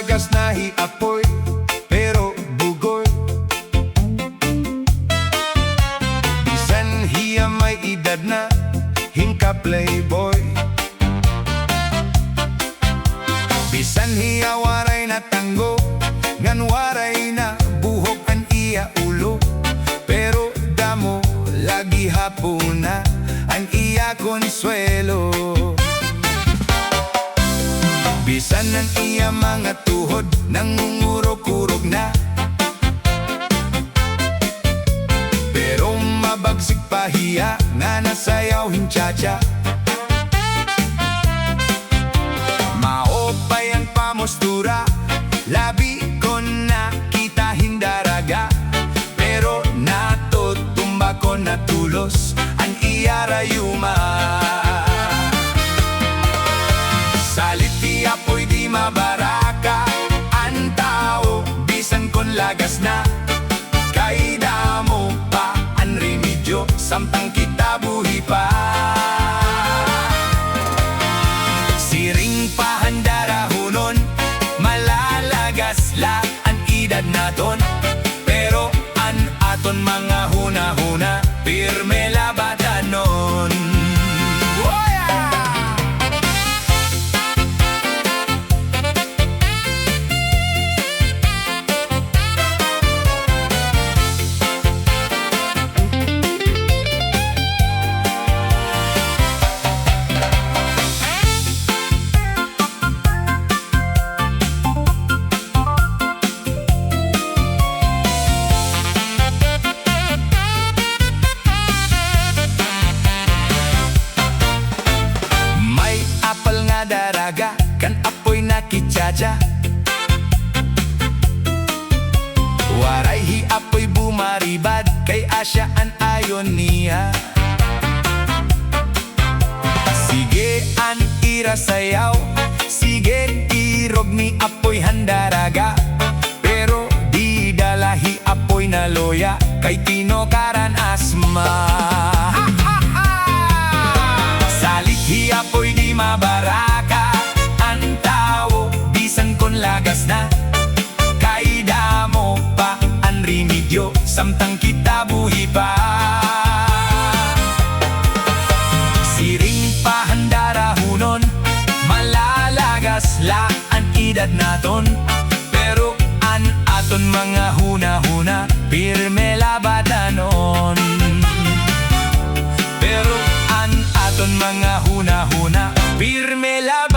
lagas na hiapoy, pero bugoy. Bisan hiya may edad na, hingka playboy. Bisan hiya waray na tanggo, ngan waray na buhok an iya ulo. Pero damo lagi hapuna ang iya konsuelo. Bisan ang iya mga tuhod nangungurog-urog na, pero mabagsik pa hiya nga nasayaw hinchacha. Maopay ang pamustura, labi ko na kita hindaraga, pero natutumba ko natulos ang iya rayuma. Salit di apoy di mabaraka ang tao, bisan kon lagas na, kay damo pa ang remedyo, samtang kita buhi pa. Siring pahandarahunon, malalagas la ang edad naton, pero an aton mga huna-huna, pirme labatanon. Daraga kan apoy nakichacha, waray hi apoy bumaribad, kay asya an ayon niya. Sige an ira sayaw, sige irog ni apoy handaraga, pero di dalahi apoy na loya, kay tinokaran asma. Salit hi apoy di mabaraka ang tao, bisan kon lagas na, kay damo pa ang remedyo, samtang kita buhi pa. Siring pahandarahunon, malalagas la ang edad naton, pero an aton mga huna-huna, pirme labatanon. Pero an aton mga huna-huna, pirme labatanon.